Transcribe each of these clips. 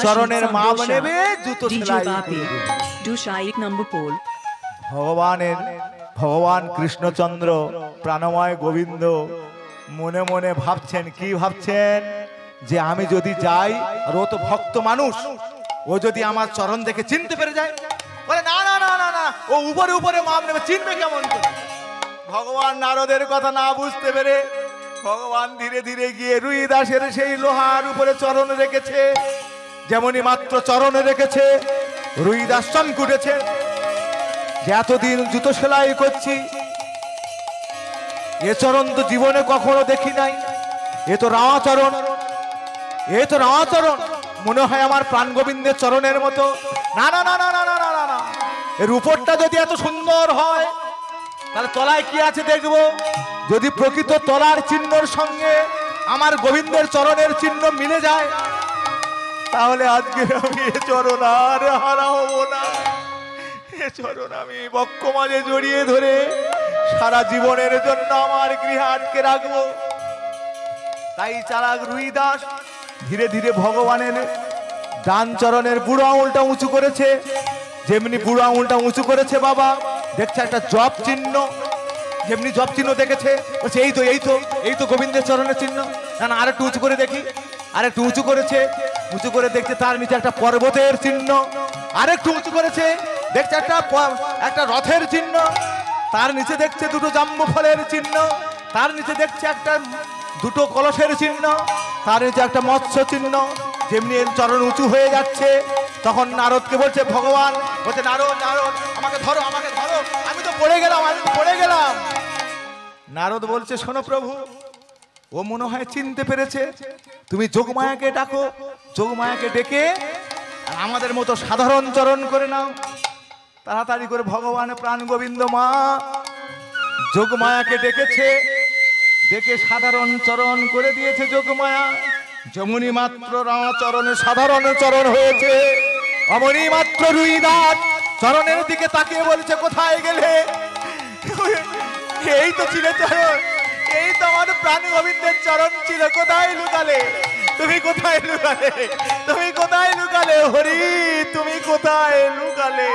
চরণের মাপ নেবে, জুতো সেলাই ভগবান কৃষ্ণচন্দ্র প্রাণময় গোবিন্দ মনে মনে ভাবছেন, কি ভাবছেন, যে আমি যদি যাই, আর ও তো ভক্ত মানুষ, ও যদি আমার চরণ দেখে চিনতে পেরে যায়, বলে না না না না না, ও উপরে উপরে মাপ নেবে, চিনবে কেমন করে? ভগবান নারদের কথা না বুঝতে পেরে ভগবান ধীরে ধীরে গিয়ে রুই দাসের সেই লোহার উপরে চরণ রেখেছে। যেমনই মাত্র চরণে রেখেছে, রুই দাস চমকে উঠেছে যে এতদিন জুতো সেলাই করছি, এ চরণ তো জীবনে কখনো দেখি নাই, এ তো রাওয়া চরণ, এ তো রাওয়া চরণ, মনে হয় আমার প্রাণ গোবিন্দের চরণের মতো। না না না না না না না না, এর উপরটা যদি এত সুন্দর হয়, তাহলে তলায় কি আছে দেখবো। যদি প্রকৃত তলার চিহ্নর সঙ্গে আমার গোবিন্দের চরণের চিহ্ন মিলে যায়, তাহলে আজকে আমি এ চরণ আর হারা হব না। এ চরণ আমি বক্ষ মাঝে জড়িয়ে ধরে সারা জীবনের জন্য আমার গৃহে আটকে রাখবো। তাই চালাক রুই দাস ধীরে ধীরে ভগবানের ডান চরণের বুড়ো আঙুলটা উঁচু করেছে। যেমনি বুড়ো আঙুলটা উঁচু করেছে, বাবা দেখছে একটা জপ চিহ্ন, যেমনি জপ চিহ্ন দেখেছে, বলছে এই তো এই তো এই তো গোবিন্দের চরণের চিহ্ন। না না, আরেকটু উঁচু করে দেখি, আরেকটু উঁচু করেছে, উঁচু করে দেখছে তার নিচে একটা পর্বতের চিহ্ন। আরেকটু উঁচু করেছে, দেখছে একটা রথের চিহ্ন। তার নিচে দেখছে দুটো জাম্বু ফলের চিহ্ন। তার নিচে দেখছে দুটো কলসের চিহ্ন। তার নিচে একটা মৎস্য চিহ্ন। যেমনি চরণ উঁচু হয়ে যাচ্ছে, তখন নারদকে বলছে, ভগবান বলছে, নারদ নারদ আমাকে ধরো, আমাকে ধরো, আমি তো পড়ে গেলাম, আমি তো পড়ে গেলাম। নারদ বলছে, শোনো প্রভু, ও মনে হয় চিনতে পেরেছে, তুমি যোগমায়াকে ডাকো, যোগমায়াকে ডেকে আমাদের মতো সাধারণ চরণ করে নাও। তাড়াতাড়ি করে ভগবান প্রাণ গোবিন্দ মা যোগমায়াকে ডেকেছে, ডেকে সাধারণ চরণ করে দিয়েছে। যোগমায়া যেমনি মাত্র রামা চরণে সাধারণ চরণ হয়েছে, অমনি মাত্র রুই দাস চরণের দিকে তাকিয়ে বলছে, কোথায় গেলে? এই তো ছিল চরণ, এই তো আমার প্রাণ গোবিন্দের চরণ ছিল, কোথায় লুকালে? তুমি কোথায় লুকালে? তুমি কোথায় লুকালে? হরি তুমি কোথায় লুকালে?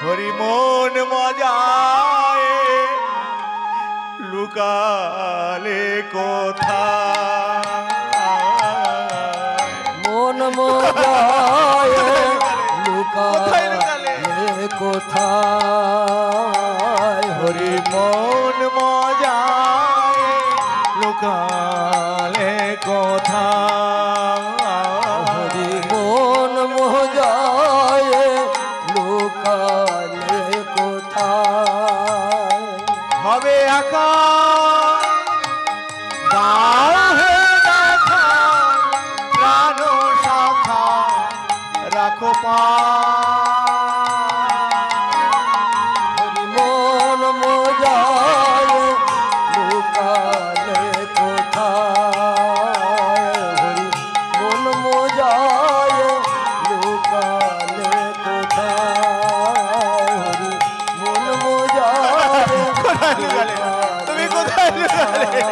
হরি মন মজায় লুকালে কোথায়? মন মজায় লুকালে কোথায়? হরি মন মজায় লুকালে কোথায়? হরি মন মজায় লুকালে কোথায়? হবে একা প্রাণ শাখা রাখো পা। হরি মন মজায় লুকালে কোথায়? হরি মন মজায় লুকালে কোথায়? হরি মন মজায় তুমি কোথায় লুকালে?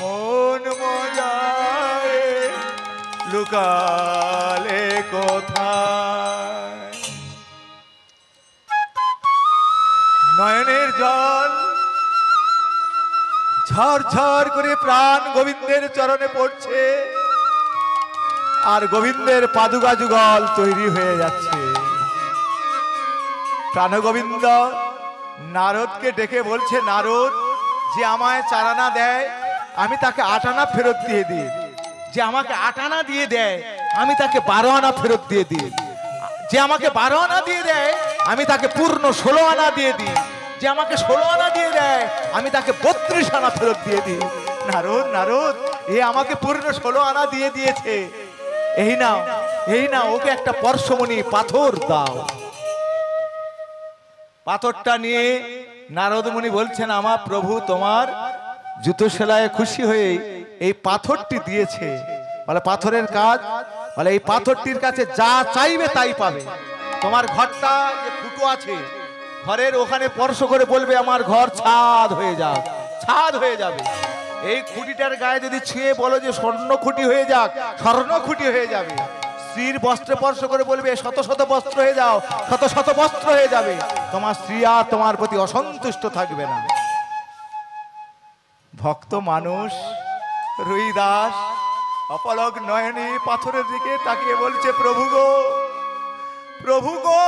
মন মজায় লুকালে কোথায়? নয়নের জল ঝরঝর করে প্রাণ গোবিন্দের চরণে পড়ছে, আর গোবিন্দের পাদুকা যুগল তৈরি হয়ে যাচ্ছে। প্রাণ গোবিন্দ নারদকে ডেকে বলছে, নারদ, যে আমায় 4 আনা দেয় আমি তাকে 8 আনা ফেরত দিয়ে দিই, যে আমাকে 8 আনা দিয়ে দেয় আমি তাকে 12 আনা ফেরত দিয়ে দিই, যে আমাকে 12 আনা দিয়ে দেয় আমি তাকে পূর্ণ 16 আনা দিয়ে দিই, যে আমাকে 16 আনা দিয়ে দেয় আমি তাকে 32 আনা ফেরত দিয়ে দিই। নারদ নারদ, এ আমাকে পূর্ণ 16 আনা দিয়ে দিয়েছে, এই নাও এই নাও, ওকে একটা পরশমণি পাথর দাও। পাথরটা নিয়ে নারদ মুনি বলছেন, আমার প্রভু তোমার জুতো সেলাইয়ে খুশি হয়ে এই পাথরটি দিয়েছে। বলে পাথরের কাজ, বলে এই পাথরটির কাছে যা চাইবে তাই পাবে। তোমার ঘরটা যে ফুটো আছে, ঘরের ওখানে স্পর্শ করে বলবে আমার ঘর ছাদ হয়ে যাও, ছাদ হয়ে যাবে। এই খুঁটিটার গায়ে যদি ছুঁয়ে বলো যে স্বর্ণ খুঁটি হয়ে যাক, স্বর্ণ খুঁটি হয়ে যাবে। স্ত্রীর বস্ত্রে স্পর্শ করে বলবে শত শত বস্ত্র হয়ে যাও, শত শত বস্ত্র হয়ে যাবে, তোমার স্ত্রী আর তোমার প্রতি অসন্তুষ্ট থাকবে না। ভক্ত মানুষ রুইদাস অপলক নয়নে পাথরের দিকে তাকিয়ে বলছে, প্রভু গো, প্রভু গো,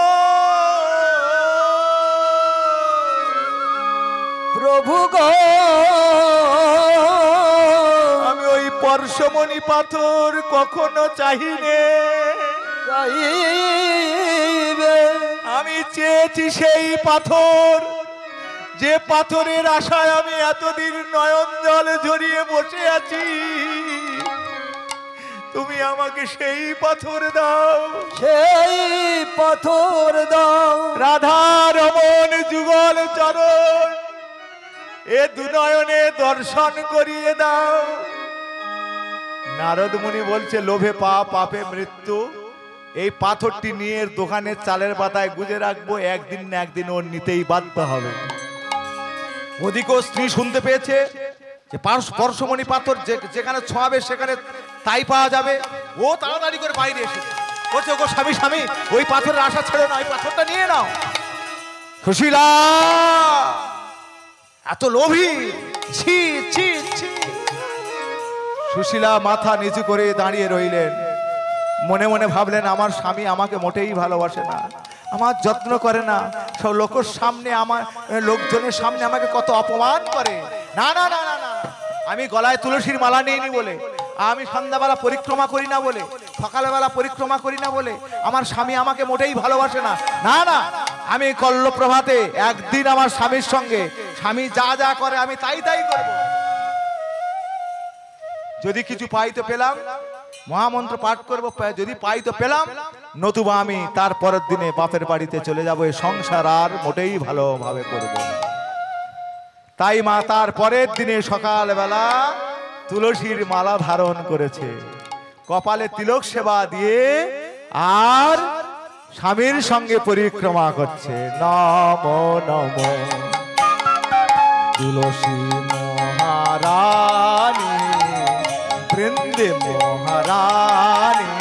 প্রভু গো, আমি ওই পরশমণি পাথর কখনো চাহিনে, চাইবে আমি চেয়েছি সেই পাথর, যে পাথরের আশায় আমি এতদিন নয়ন জল ঝরিয়ে বসে আছি। তুমি আমাকে সেই পাথর দাও, সেই পাথর দাও। রাধা রমন যুগল চরণ এ দুনয়নে দর্শন করিয়ে দাও। নারদ মুনি বলছে, লোভে পাপ, পাপে মৃত্যু। এই পাথরটি নিয়ে এর দোকানের চালের পাতায় গুজে রাখবো, একদিন না একদিন ওর নিতেই বাধ্য হবে। ওদিকেও স্ত্রী শুনতে পেয়েছে যে পরশমণি পাথর যেখানে ছোঁয়াবে সেখানে তাই পাওয়া যাবে। ও তাড়াতাড়ি করে বাইরে এসেছে, বলছে, ওগো স্বামী, স্বামী, ওই পাথরের আশা ছেড়ো না, ওই পাথরটা নিয়ে নাও। সুশীলা এত লোভী, ছি ছি ছি। সুশীলা মাথা নিচু করে দাঁড়িয়ে রইলেন, মনে মনে ভাবলেন, আমার স্বামী আমাকে মোটেই ভালোবাসে না, আমার যত্ন করে না, সব লোকের সামনে, আমার লোকজনের সামনে আমাকে কত অপমান করে। না না না না না, আমি গলায় তুলসীর মালা নিইনি বলে, আমি সন্ধ্যাবেলা পরিক্রমা করি না বলে, সকালবেলা পরিক্রমা করি না বলে আমার স্বামী আমাকে মোটেই ভালোবাসে না। না না, আমি কল্লপ্রভাতে একদিন আমার স্বামীর সঙ্গে, স্বামী যা যা করে আমি তাই তাই করব। যদি কিছু পাই তো পেলাম, মহামন্ত্র পাঠ করব, যদি পাই তো পেলাম, নতুবা আমি তার পরের দিনে বাপের বাড়িতে চলে যাব, এই সংসার আর মোটেই ভালোভাবে করব না। তাই মা তার পরের দিনে সকালবেলা তুলসীর মালা ধারণ করেছে, কপালে তিলক সেবা দিয়ে আর স্বামীর সঙ্গে পরিক্রমা করছে। নম নম তুলসী মহারানী, বৃন্দে মহারানী,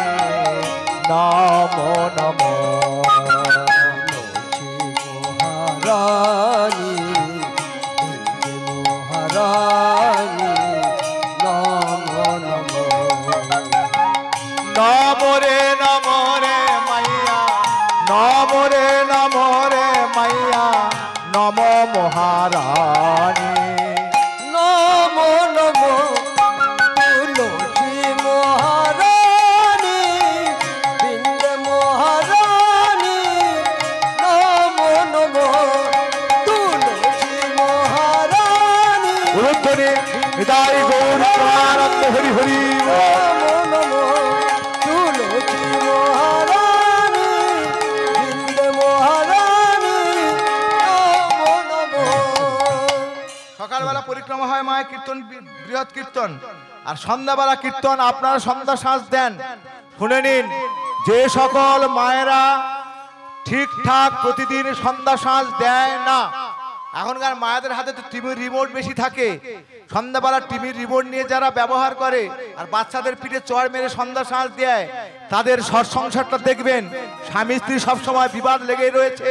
নম নম তুলসী মহারানী, বৃন্দে মহারানী, নম নম। নম রে মাইয়া, নম রে মাইয়া, নম মহারানী, নম নম তুলসী মহারানী, বৃন্দে মহারানী, নম নম তুলসী মহারানী, উরুধ্বনি হৃদয় গৌর প্রেমানন্দ হরি হরি। নম নম তুলসী মহারানী, বৃন্দে মহারানী, নম নম। সকালবেলা পরিক্রমা হয় মায়ের কীর্তন, বৃহৎ কীর্তন, আর সন্ধ্যাবেলা কীর্তন। আপনারা সন্ধ্যা সাজ দেন, শুনে নিন, যে সকল মায়েরা ঠিকঠাক প্রতিদিন সন্ধ্যা সাজ দেয় না, এখনকার মায়েদের হাতে তো টিভির রিমোট বেশি থাকে, সন্ধ্যাবেলা টিভির রিমোট নিয়ে যারা ব্যবহার করে আর বাচ্চাদের পিঠে চড় মেরে সন্ধ্যা সাজ দেয়, তাদের সংসারটা দেখবেন স্বামী স্ত্রী সবসময় বিবাদ লেগে রয়েছে,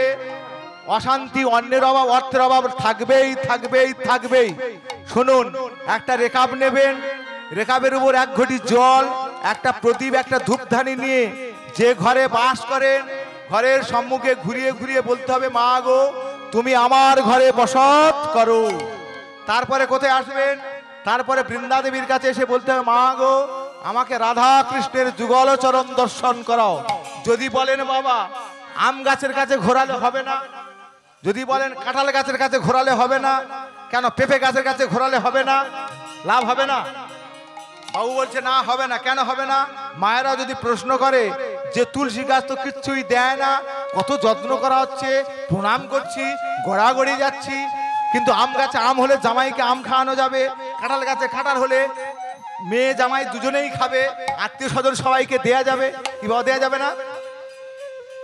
অশান্তি, অন্যের অভাব, অর্থের অভাব থাকবেই থাকবেই থাকবেই। শুনুন, একটা রেকাব নেবেন, রেকাবের উপর এক ঘটি জল, একটা প্রদীপ, একটা ধূপধানি নিয়ে যে ঘরে বাস করেন ঘরের সম্মুখে ঘুরিয়ে ঘুরিয়ে বলতে হবে, মা গো তুমি আমার ঘরে বসত করো। তারপরে কোথায় আসবেন? তারপরে বৃন্দা দেবীর কাছে এসে বলতে হবে, মা গো আমাকে রাধা কৃষ্ণের যুগল চরণ দর্শন করাও। যদি বলেন বাবা আম গাছের কাছে ঘোরালে হবে না, যদি বলেন কাঁঠাল গাছের কাছে ঘোরালে হবে না, কেন পেঁপে গাছের কাছে ঘোরালে হবে না, লাভ হবে না? বাবু বলছে না, হবে না। কেন হবে না? মায়েরা যদি প্রশ্ন করে যে তুলসী গাছ তো কিচ্ছুই দেয় না, কত যত্ন করা হচ্ছে, প্রণাম করছি, গড়াগড়ি যাচ্ছি, কিন্তু আম গাছে আম হলে জামাইকে আম খাওয়ানো যাবে, কাঁঠাল গাছে কাঁঠাল হলে মেয়ে জামাই দুজনেই খাবে, আত্মীয় স্বজন সবাইকে দেয়া যাবে, কিভাবে দেয়া যাবে না?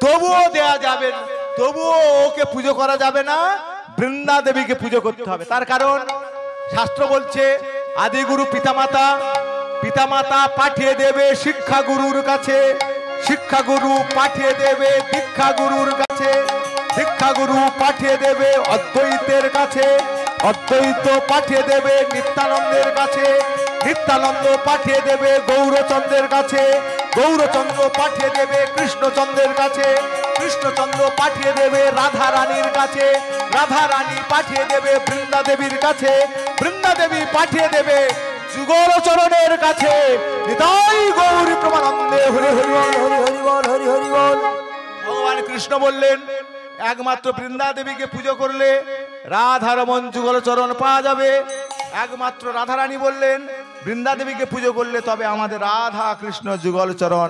তবুও দেয়া যাবে, তবুও ওকে পুজো করা যাবে না, বৃন্দা দেবীকে পুজো করতে হবে। তার কারণ শাস্ত্র বলছে আদিগুরু পিতামাতা, পিতামাতা পাঠিয়ে দেবে শিক্ষা গুরুর কাছে, শিক্ষা গুরু পাঠিয়ে দেবে দীক্ষা গুরুর কাছে, দীক্ষা গুরু পাঠিয়ে দেবে অদ্বৈতের কাছে, অদ্বৈত পাঠিয়ে দেবে নিত্যানন্দের কাছে, নিত্যানন্দ পাঠিয়ে দেবে গৌরচন্দ্রের কাছে, গৌরচন্দ্র পাঠিয়ে দেবে কৃষ্ণচন্দ্রের কাছে, কৃষ্ণচন্দ্র পাঠিয়ে দেবে রাধা রানীর কাছে, রাধা রানী পাঠিয়ে দেবে বৃন্দা দেবীর কাছে, বৃন্দা দেবী পাঠিয়ে দেবে যুগলচরণের কাছে। নিতাই গৌরী প্রমানন্দে হরি হরি বল, হরি হরি বল, হরি হরি বল। ভগবান কৃষ্ণ বললেন একমাত্র বৃন্দা দেবীকে পুজো করলে রাধারমন যুগলচরণ পাওয়া যাবে। একমাত্র রাধারানী বললেন বৃন্দা দেবীকে পুজো করলে তবে আমাদের রাধা কৃষ্ণ যুগলচরণ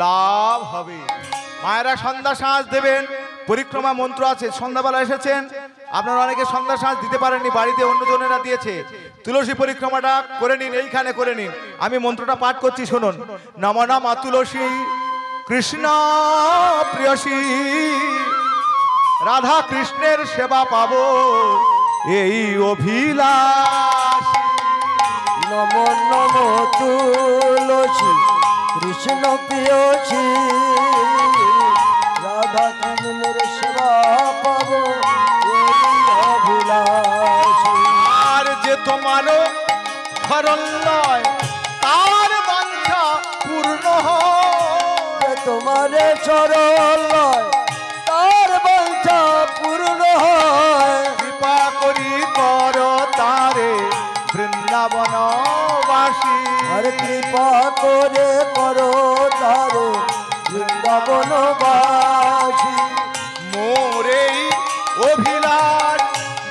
লাভ হবে। মায়েরা সন্ধ্যা সাঁজ দেবেন, পরিক্রমা মন্ত্র আছে। সন্ধ্যাবেলা এসেছেন, আপনারা অনেকে সন্ধ্যা সাঁজ দিতে পারেননি, বাড়িতে অন্যজনেরা দিয়েছে। তুলসী পরিক্রমাটা করে নিন, এইখানে করে নিন। আমি মন্ত্রটা পাঠ করছি, শুনুন। নম নম তুলসী কৃষ্ণ প্রিয়সী, রাধা কৃষ্ণের সেবা পাবো এই অভিলাষ। নম নম তুলসী কৃষ্ণ প্রিয়সী, রাধা কৃষ্ণের সেবা পাবো এই অভিলাষী। আর যে তোমারও শরণ লয় তার বাঞ্ছা পূর্ণ হয়, তোমার চরণ লয় তার বাঞ্ছা পূর্ণ হয়। কৃপা করি কর তারে বৃন্দাবনবাসী। আর কৃপা করে করো তারে বৃন্দাবনবাসী। মোরে অভিলাষ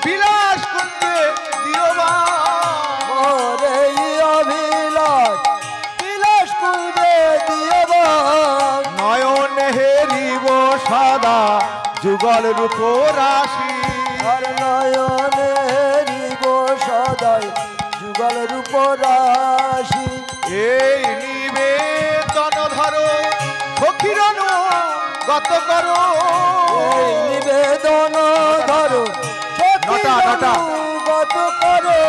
বিলাস কুঞ্জে দিওবা, মোরে অভিলাষ বিলাস কুঞ্জে দিওবা। নয়ন হেরিব সদা যুগল রূপ রাশি। আর নয়নে হরিব সদাই যুগল রূপ রাশি। এই নিবেদন ধরো সখীরন গত করো, এই নিবেদন ধরো নটা, নটা। গত করো।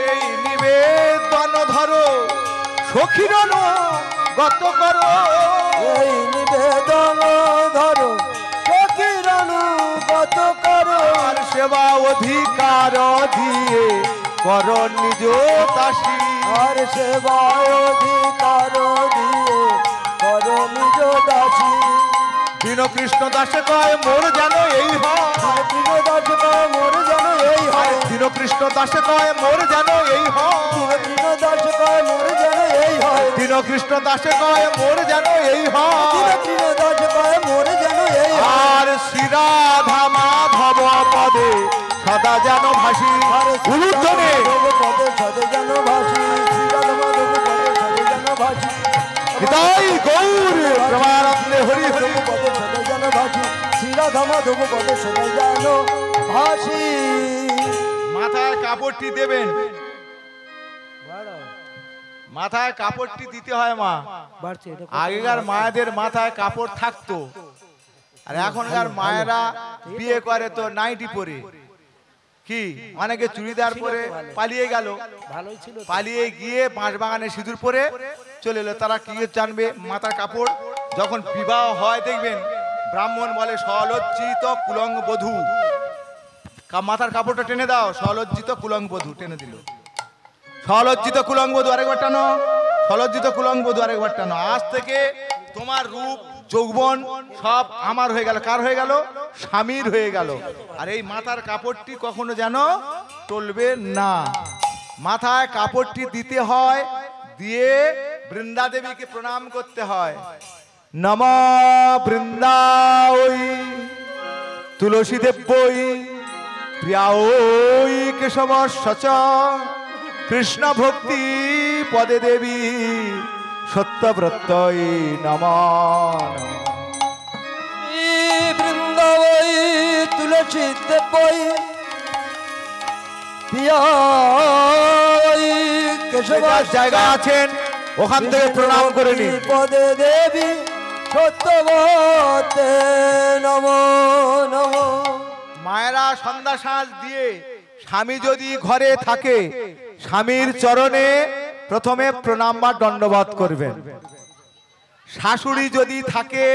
এই নিবেদন ধরো সখীরন গত করো, এই নিবেদন ধরো ফকিরানু গত করো। আর সেবা অধিকার দিয়ে কর নিজ দাসী। আর সেবা অধিকার দিয়ে করো নিজ দাসী। দীন কৃষ্ণ দাসে কয় মোর যেন এই হয়, দীন দাস কয় মোর যেন এই হয়। দীন কৃষ্ণ দাসে কয় মোর যেন এই হয়, দীন দাস কয় মোর যেন এই হয়। দীন কৃষ্ণ দাসে কয় মোর যেন এই হয়। দীন দাস কয় মোর যেন এই হয়। আর শ্রী রাধা মাধব পদে সদা যেন ভাসি। উলুধ্বনি পদে সদে যেন ভাসি। শ্রীরাধা মাধব পদে সদে যেন ভাসি। নিতাই গৌর প্রমানন্দে হরি হরি। পদে সদে যেন ভাসি। শ্রীরাধা মাধব পদে সদে যেন ভাসি। মাথায় কাপড়টি দেবেন, মাথায় কাপড়টি দিতে হয় মা। আগেকার মায়েদের মাথায় কাপড় থাকতো, আর এখনকার মায়েরা বিয়ে করে তো নাইটি পরে, কি অনেকে চুড়িদার পরে পালিয়ে গেল, পালিয়ে গিয়ে বাঁশবাগানে সিঁদুর পরে চলে এলো। তারা কি জানবে মাথার কাপড়? যখন বিবাহ হয় দেখবেন ব্রাহ্মণ বলে সলজ্জিত কুলঙ্গ বধূ, মাথার কাপড়টা টেনে দাও, সলজ্জিত কুলঙ্গ বধূ, টেনে দিল। সলজ্জিত কুলঙ্গ বধূ, আরেকবার টানো, সলজ্জিত কুলঙ্গ বধূ, আরেকবার টানো। আজ থেকে তোমার রূপ যৌবন সব আমার হয়ে গেল। কার হয়ে গেল? স্বামীর হয়ে গেল। আর এই মাথার কাপড়টি কখনো যেন টলবে না। মাথায় কাপড়টি দিতে হয়, দিয়ে বৃন্দা দেবীকে প্রণাম করতে হয়। নম বৃন্দাই তুলসী দেব্যই প্রিয়াই কেশব সচ কৃষ্ণ ভক্তি পদে দেবী সত্যব্রতই নমঃ। বৃন্দাবই তুলসী দেবই প্রিয়াই কেশব জায়গা আছেন ওখান থেকে প্রণাম করে নিন। পদে দেবী সত্যবতে নমো নমো। মায়েরা সন্ধ্যা সাঁজ দিয়ে স্বামী যদি ঘরে থাকে স্বামীর চরণে প্রথমে প্রণাম বা দণ্ডবত করবেন। শাশুড়ি যদি থাকে,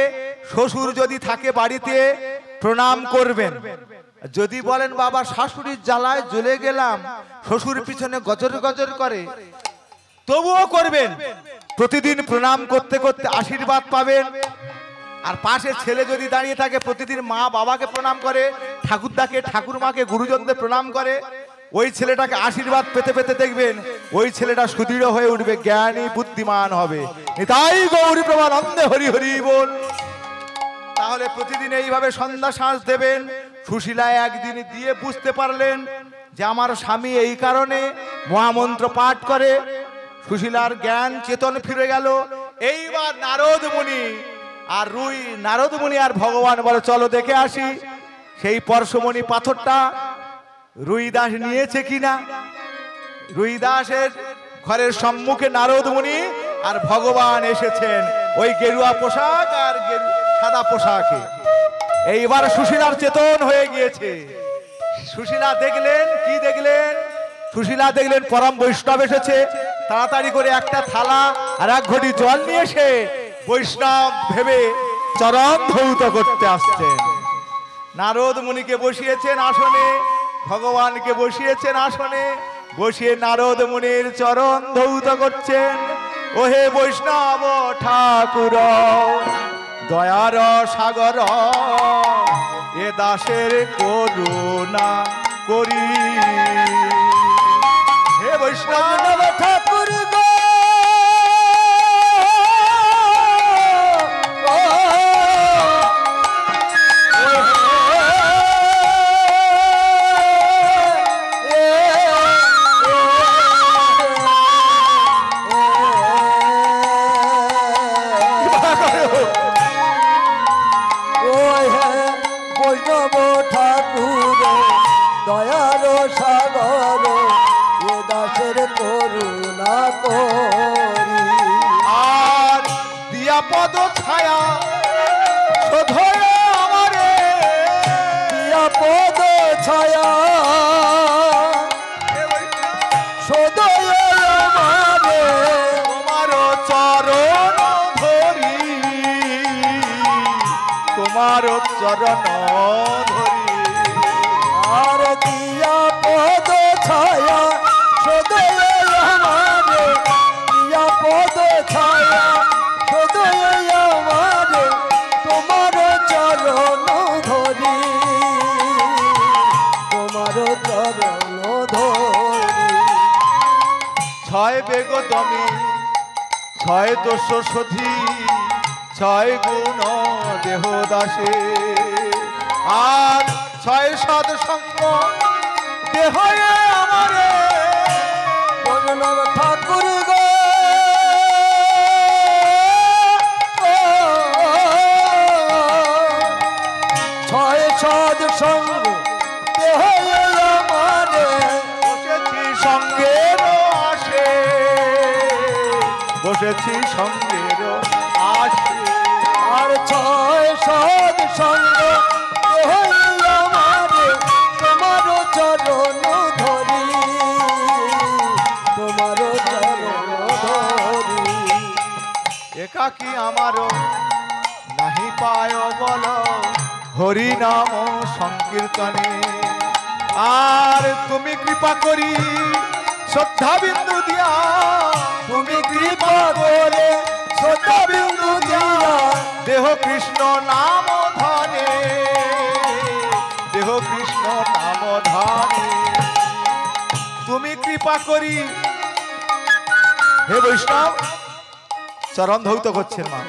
শ্বশুর যদি থাকে বাড়িতে, প্রণাম করবেন। যদি বলেন বাবা শাশুড়ির জ্বালায় জ্বলে গেলাম, শ্বশুর পিছনে গজর গজর করে, তবুও করবেন। প্রতিদিন প্রণাম করতে করতে আশীর্বাদ পাবেন। আর পাশে ছেলে যদি দাঁড়িয়ে থাকে প্রতিদিন মা বাবাকে প্রণাম করে, ঠাকুরদাকে ঠাকুরমাকে গুরুজনদের প্রণাম করে, ওই ছেলেটাকে আশীর্বাদ পেতে পেতে দেখবেন ওই ছেলেটা সুদৃঢ় হয়ে উঠবে, জ্ঞানী বুদ্ধিমান হবে। নিতাই গৌরী প্রমানন্দে হরি হরি বল। তাহলে প্রতিদিন এইভাবে সন্ধ্যা সাঁজ দেবেন। সুশীলা একদিন দিয়ে বুঝতে পারলেন যে আমার স্বামী এই কারণে মহামন্ত্র পাঠ করে। সুশীলার জ্ঞান চেতন ফিরে গেল। এইবার নারদ মুনি আর ভগবান বলে চলো দেখে আসি সেই পরশমণি পাথরটা রুইদাস নিয়েছে কিনা। রুইদাসের ঘরের সম্মুখে নারদ মুনি আর ভগবান এসেছেন ওই গেরুয়া পোশাক আর সাদা পোশাকে। এইবার সুশীলার চেতন হয়ে গিয়েছে। সুশীলা দেখলেন, কি দেখলেন? সুশীলা দেখলেন পরম বৈষ্ণব এসেছে। তাড়াতাড়ি করে একটা থালা আর এক ঘটি জল নিয়ে এসে বৈষ্ণব ভেবে চরণ ধৌত করতে আসছেন। নারদ মুনিকে বসিয়েছেন আসনে, ভগবানকে বসিয়েছেন আসনে, বসিয়ে নারদ মুনির চরণ ধৌত করছেন। ওহে বৈষ্ণব ঠাকুর দয়ার সাগর, এ দাসের করুণা করি। হে বৈষ্ণব ঠাকুর গো, দয়ার সাগর, এ দাসের করুণা করি। আর দিয়া পদ ছায়া শোধয় আমারে, দিয়া পদ ছায়া শোধয় আমারে, তোমার চরণ ধরি, তোমার চরণ ধরি। আর দিয়া পদ ছায়া সদয় আমারে, দিয়া পদ ছায়া সদয় আমারে, তোমার চরণ ধরি, তোমার চরণ ধরি। ছয় বেগ দমি, ছয় দোষ সধি, ছয় গুণ দেহ দাসে, আর ছয় সদ সঙ্গ দেহ আমারে। বৈষ্ণব ঠাকুর গো, ছয় সদ সঙ্গ দেহ আমারে, বসেছি সঙ্গের আসে, বসেছি সঙ্গের আসে। আর ছয় সদ সঙ্গ দেহ আমারে, তোমার চরণ ধরি, তোমার চরণ ধরি। একাকি আমারও নাহি পায় বল হরি নাম সংকীর্তনে। আর তুমি কৃপা করি শ্রদ্ধা বিন্দু দিয়া, তুমি কৃপা করে শ্রদ্ধা বিন্দু দিয়া, দেহ কৃষ্ণ নাম ধনে, দেহ কৃষ্ণ নাম ধনে। তুমি কৃপা করি। হে বৈষ্ণব চরণ ধৌত করছেন মা,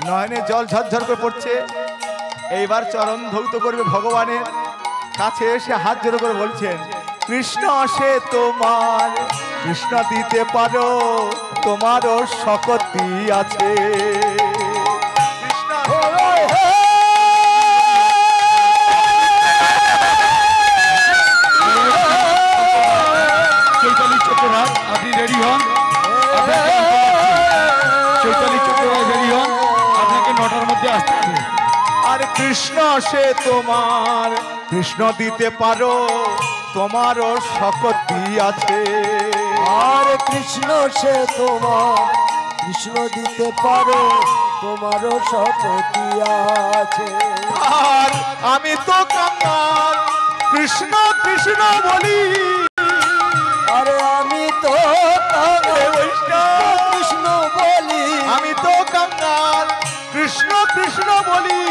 নয়নে জল ঝরঝর করে পড়ছে। এইবার চরণ ধৌত করবে ভগবানের কাছে এসে হাত জোড়ো করে বলছেন কৃষ্ণ সে তোমার, কৃষ্ণ দিতে পারো তোমারও শক্তি আছে। কৃষ্ণ চৈতালি চক্ররাজ আপনি রেডি হন, চৈতালি চক্ররাজ রেডি হন, আপনাকে 9টার মধ্যে আসতে হবে। আর কৃষ্ণ সে তোমার, কৃষ্ণ দিতে পারো তোমারও শক্তি আছে। আর কৃষ্ণ সে তোমার, কৃষ্ণ দিতে পারে, তোমারও শক্তি আছে। আর আমি তো কাঙ্গাল, কৃষ্ণ কৃষ্ণ বলি। আরে আমি তো কৃষ্ণ বলি, আমি তো কাঙ্গাল, কৃষ্ণ কৃষ্ণ বলি।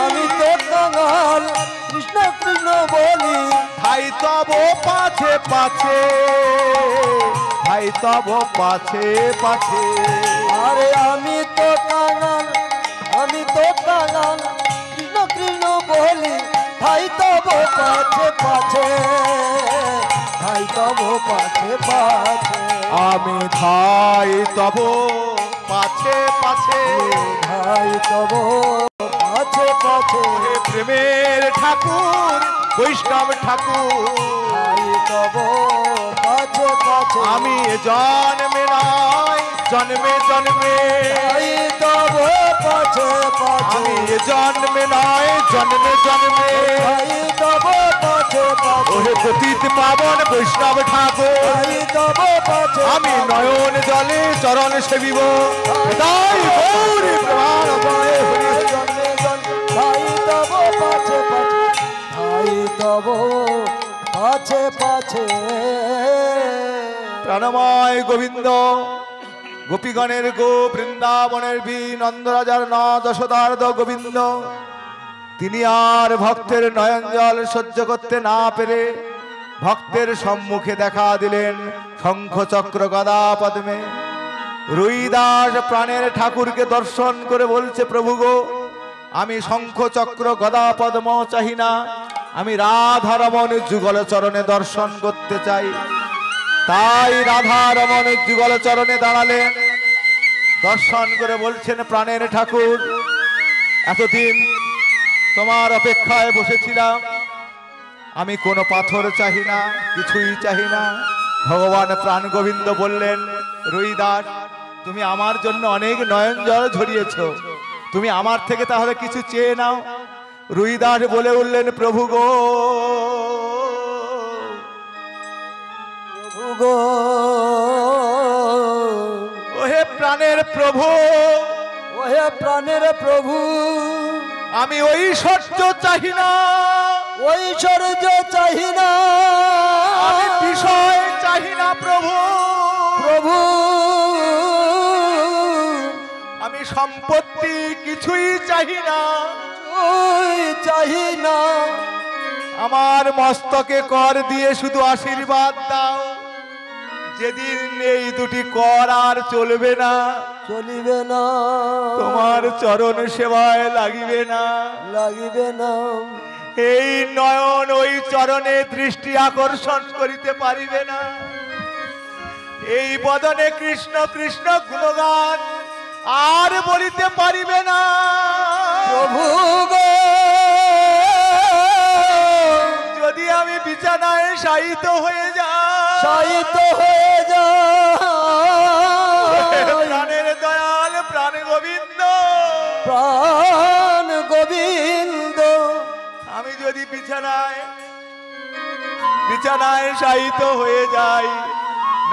আমি তো কাঙাল, কৃষ্ণ কৃষ্ণ বলি। ভাই তব পাছে পাছে, ভাই তব পাছে পাছে। আরে আমি তো কাঙাল, আমি তো কাঙাল, কৃষ্ণ কৃষ্ণ বলি। ভাই তব পাছে পাছে, ভাই তব পাছে পাছে। আমি ধাই তব পাছে পাছে, ভাই তব পাছে পাছে। হে প্রেমের ঠাকুর, বৈষ্ণব ঠাকুর। ভাই তব পাছে পাছে। আমি জন্মে নয়, জন্মে জন্মে। ভাই তব পাছে পাছে। আমি জন্মে নয়, জন্মে জন্মে। ভাই তব পাছে পাছে। ওহে পতিত পাবন বৈষ্ণব ঠাকুর, ভাই তব পাছে। আমি নয়ন জলে চরণ সেবিব। তাই গৌরী প্রেমানন্দে হরি। জন্মে জন্মে ভাই তব পাছে পাছে, ভাই তব পাছে পাছে। প্রাণময় গোবিন্দ, গোপীগণের গো, বৃন্দাবনের বি, নন্দরাজার ন, যশোদার দ গোবিন্দ। তিনি আর ভক্তের নয়ন জল সহ্য করতে না পেরে ভক্তের সম্মুখে দেখা দিলেন শঙ্খ চক্র গদা পদ্মে। রুইদাস প্রাণের ঠাকুরকে দর্শন করে বলছে, প্রভু গো, আমি শঙ্খ চক্র গদা পদ্ম চাহি না, আমি রাধা রমণ যুগল চরণে দর্শন করতে চাই। তাই রাধা রমণ যুগল চরণে দাঁড়ালেন, দর্শন করে বলছেন, প্রাণের ঠাকুর, এতদিন তোমার অপেক্ষায় বসেছিলাম, আমি কোনো পাথর চাহি না, কিছুই চাহি না। ভগবান প্রাণ গোবিন্দ বললেন, রুইদাস, তুমি আমার জন্য অনেক নয়ন জল ঝরিয়েছ, তুমি আমার থেকে তাহলে কিছু চেয়ে নাও। রুইদাস বলে উঠলেন, প্রভু গো, প্রভু গো, ওহে প্রাণের প্রভু, ওহে প্রাণের প্রভু, আমি ঐশ্বর্য চাহি না, ঐশ্বর্য চাহি না, আমি বিষয় চাহি না প্রভু, প্রভু আমি সম্পত্তি কিছুই চাহি না, ওই চাহি না। আমার মস্তকে কর দিয়ে শুধু আশীর্বাদ দাও। যেদিন এই দুটি কর আর চলবে না, চলিবে না, তোমার চরণ সেবায় লাগিবে না, লাগিবে না। এই নয়ন ওই চরণে দৃষ্টি আকর্ষণ করিতে পারিবে না, এই বদনে কৃষ্ণ কৃষ্ণ গুণগান আর বলিতে পারিবে না। প্রভু গো, যদি আমি বিছানায় শায়িত হয়ে যাই, শায়িত হয়ে যায়, প্রাণের দয়াল প্রাণ গোবিন্দ, প্রাণ গোবিন্দ, আমি যদি বিছানায় শায়িত হয়ে যাই,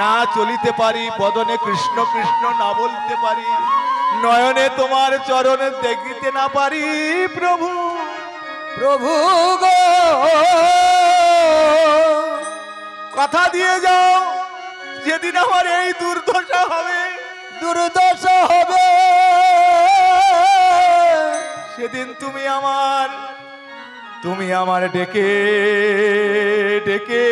না চলিতে পারি, বদনে কৃষ্ণ কৃষ্ণ না বলতে পারি, নয়নে তোমার চরণ দেখিতে না পারি, প্রভু, প্রভু গো, কথা দিয়ে যাও, যেদিন আমার এই দুর্দশা হবে, দুর্দশা হবে, সেদিন তুমি আমার ডেকে ডেকে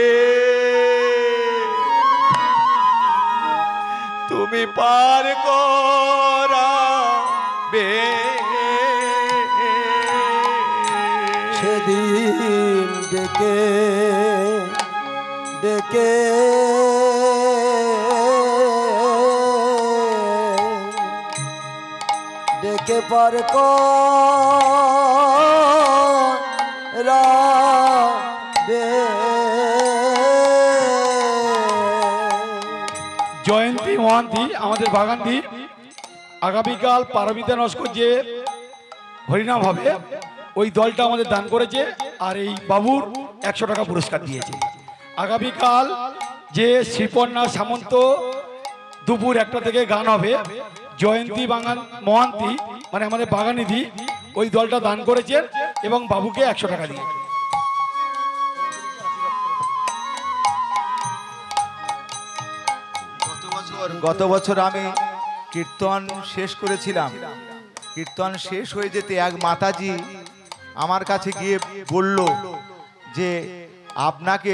তুমি পার করাবে। সেদিন ডেকে ডেকে ডেকে পার করাবে। জয়ন্তী মহান্তি আমাদের বাগানটি আগামীকাল পারমিতা নস্কর যে হরিনাম হবে ওই দলটা আমাদের দান করেছে, আর এই বাবুর 100 টাকা পুরস্কার দিয়েছে। আগামীকাল যে শ্রীপর্ণা সামন্ত দুপুর 1টা থেকে গান হবে, জয়ন্তী বাঙাল মহান্তি মানে আমাদের বাগানিধি ওই দলটা দান করেছেন এবং বাবুকে 100 টাকা দিয়ে। গত বছর আমি কীর্তন শেষ করেছিলাম। কীর্তন শেষ হয়ে যেতে এক মাতাজি আমার কাছে গিয়ে বলল যে আপনাকে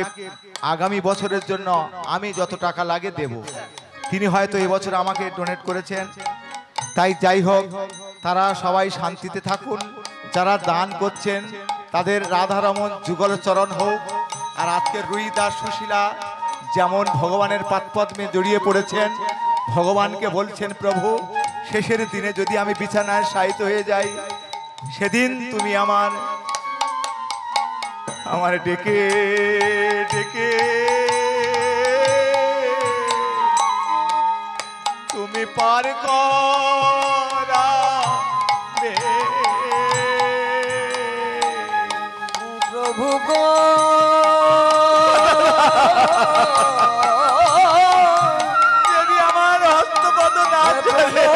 আগামী বছরের জন্য আমি যত টাকা লাগে দেব। তিনি হয়তো এবছর আমাকে ডোনেট করেছেন। তাই যাই হোক, তারা সবাই শান্তিতে থাকুন। যারা দান করছেন তাদের রাধারমন যুগল চরণ হোক। আর আজকের রুই দাস সুশীলা যেমন ভগবানের পাদপদ্মে জড়িয়ে পড়েছেন, ভগবানকে বলছেন প্রভু শেষের দিনে যদি আমি বিছানায় শায়িত হয়ে যাই, সেদিন তুমি আমার ডেকে ডেকে তুমি পার করাবে প্রভু গো যদি আমার হস্তপদ না চলে।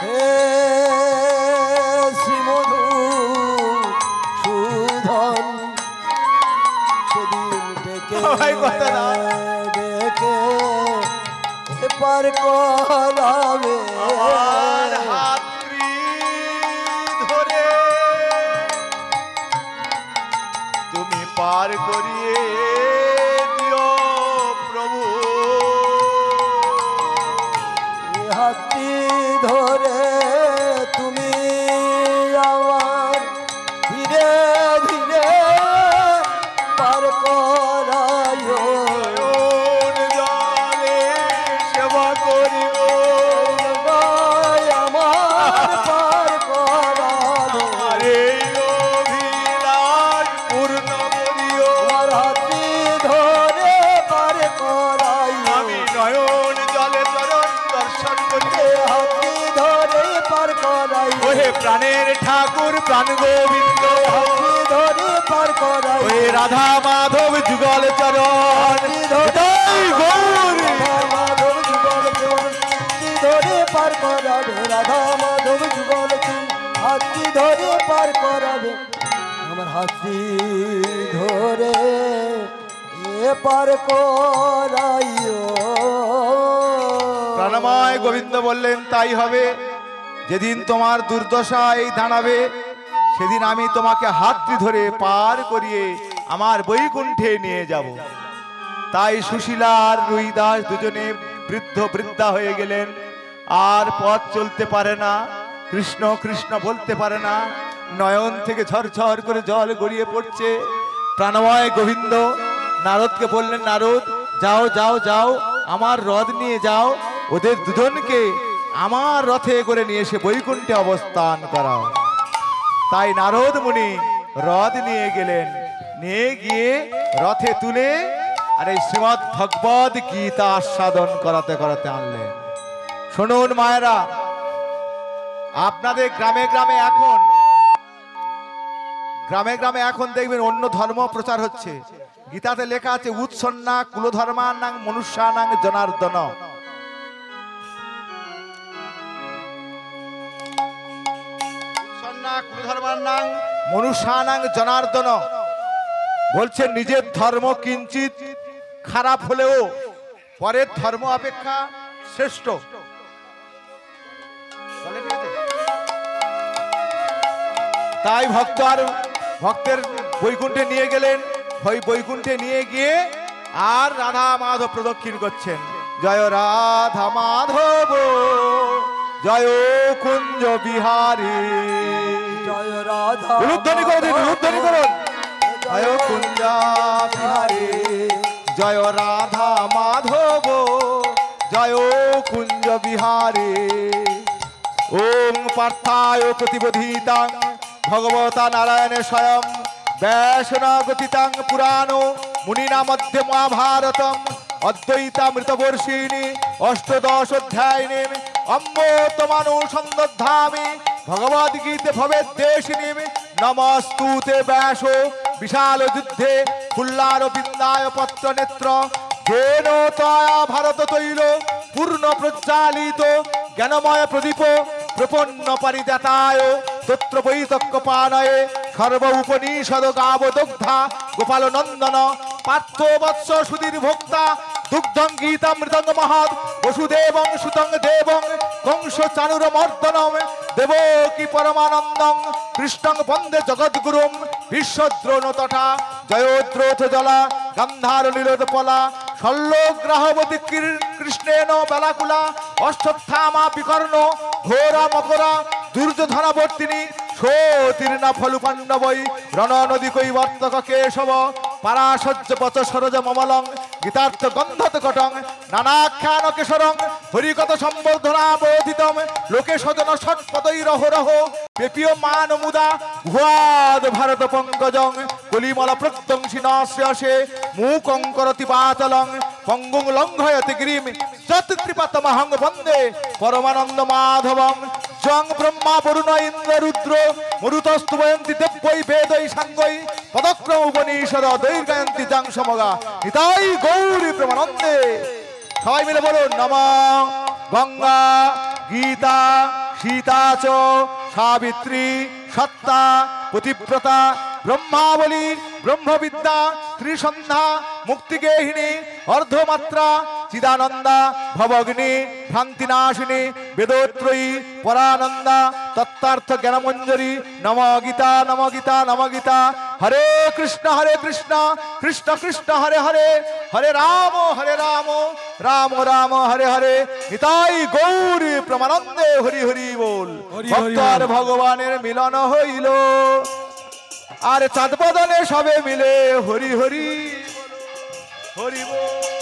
হে শ্রীমধু সুধন সেদিন ডেকে ভাই কথা না। ডেকে পার করাবে আমার হাতটি ধরে তুমি পার করিয়ে দিও প্রভু। হাতটি ধরে তুমি আমার ধীরে ধীরে পার করায়ো। নয়ন জলে সেবা করিব আমার পার করাবে আর এই অভিলাষ পূর্ণ করিও। আমার হাতটি ধরে পার করায়ো। আমি নয়ন জলে চরণ দর্শন করতে হাতটি ধরে পার করায়ো। ওহে প্রাণের ঠাকুর প্রাণ গোবিন্দ, হাতটি ধরে পার করায়ো। ওহে রাধা মাধব যুগল চরণ জয় গৌর। মাধব যুগল হাতটি ধরে পার করাবে। রাধা মাধব যুগল হাতটি ধরে পার করাবে। আমার হাতটি ধরে পার করাইও। প্রাণময় গোবিন্দ বললেন তাই হবে। যেদিন তোমার দুর্দশা এই দাঁড়াবে, সেদিন আমি তোমাকে হাতটি ধরে পার করিয়ে আমার বৈকুণ্ঠে নিয়ে যাব। তাই সুশীলা আর রুইদাস দুজনে বৃদ্ধা হয়ে গেলেন। আর পথ চলতে পারে না, কৃষ্ণ কৃষ্ণ বলতে পারে না, নয়ন থেকে ঝরঝর করে জল গড়িয়ে পড়ছে। প্রাণময় গোবিন্দ নারদকে বললেন, নারদ যাও যাও যাও, আমার রথ নিয়ে যাও, ওদের দুজনকে আমার রথে করে নিয়ে এসে বৈকুণ্ঠে অবস্থান করাও। তাই নারদ মুনি রথ নিয়ে গেলেন, নিয়ে গিয়ে রথে তুলে আর এই শ্রীমৎ ভগবদ গীতা আস্বাদন করাতে করাতে আনলেন। শুনুন মায়েরা, আপনাদের গ্রামে গ্রামে এখন দেখবেন অন্য ধর্ম প্রচার হচ্ছে। গীতাতে লেখা আছে উৎসন্না কুলধর্মানাং মনুষ্যানাং জনার্দন। উৎসন্না কুলধর্মানাং মনুষ্যানাং জনার্দন বলছেন নিজের ধর্ম কিঞ্চিত খারাপ হলেও পরের ধর্ম অপেক্ষা শ্রেষ্ঠ। তাই ভক্তের বৈকুণ্ঠে নিয়ে গেলেন। বৈকুণ্ঠে নিয়ে গিয়ে আর রাধা মাধব প্রদক্ষিণ করছেন। জয় রাধা মাধব জয় কুঞ্জ বিহারী। জয় রাধা উলুধ্বনি করে দিন, উলুধ্বনি করুন। জয় কুঞ্জ বিহারী জয় রাধা মাধব জয় কুঞ্জ বিহারী। ওম পার্থায় প্রতিবোধিতাং ভগবতা নারায়ণে স্বয়ং ব্যাসনগতিতাং পুরাণ মুনিনা মধ্যে মহাভারতম অদ্বৈতামৃতবর্ষিণী অষ্টদশ অধ্যায়িনী অম্বতমানুসন্দধামি ভগবদ্গীতে ভবেদ্দেশিনী নমস্তুতে ব্যাস বিশাল যুদ্ধে ফুল্লার বিন্দায় পত্র নেত্র যেন তয়া ভারত তৈল পূর্ণ প্রজ্বালিত জ্ঞানময় প্রদীপ প্রপন্ন পরিদাতায় তত্র বৈতক্য পানয়ে সর্ব উপনিষদ গাবদগ্ধা গোপাল নন্দন পার্থ বৎস সুধীর ভোক্তা দুগ্ধং গীতামৃতং মহৎ বসুদেবং সুতং দেবং কংস চানুর মর্দনম দেবকী পরমানন্দং কৃষ্ণং বন্দে জগদ্গুরুম বিশ্বদ্রোণ তথা জয়োদ্রোথ জলা গন্ধার নীলোদ পলা শল্যগ্রাহবতী কৃষ্ণেন বেলাকুলা অশ্বত্থামা বিকর্ণ ঘোরা মকরা দুর্যোধনবর্তিনী সোতীর্ণা ফলু পাণ্ডবৈ রণ নদী কৈবর্তক কেশব পারাসজ্জ পচ সরজ মমলং গীতার্থ গন্ধত কটং নানাখ্যান কেশরং হরিকথ সম্বর্ধনা বোধিতম লোকে সজন ষটপদৈ রহ রহ পেপীয় মান মুদা ভুয়াদ ভারত পঙ্কজং কলিমল প্রত্যংশী নাশ্রয়সে মুকং করতি পাতলং পঙ্গুং লঙ্ঘয়তি গিরিম যত ত্রিপাতমহং বন্দে পরমানন্দ মাধবং জং ব্রহ্মা বরুণ ইন্দ্র রুদ্র মরুতস্তু বয়ন্তি দেব্যৈ বেদৈ সাঙ্গৈ পদক্রম উপনিষদ দৈর্ঘয়ন্তি জাং সমগা নিতাই গৌরী প্রেমানন্দে। সবাই মিলে বলুন নমঃ গঙ্গা গীতা সীতা চ সাবিত্রী সত্তা পতিব্রতা ব্রহ্মাবলী ব্রহ্মবিদ্যা ত্রিসন্ধ্যা মুক্তিগেহিনী অর্ধমাত্রা চিদানন্দা ভবগ্নি ভ্রান্তিনাশিনী বেদোত্রয়ী পরানন্দা তত্ত্বার্থ জ্ঞানমঞ্জরি নম গীতা নম গীতা নম গীতা হরে কৃষ্ণ কৃষ্ণ কৃষ্ণ হরে হরে হরে রাম রাম রাম হরে হরে নিতাই গৌরী প্রমানন্দে হরি হরি বল। ভক্ত আর ভগবানের মিলন হইল আর চাঁদ বদনে সবে মিলে হরি হরি হরি বল।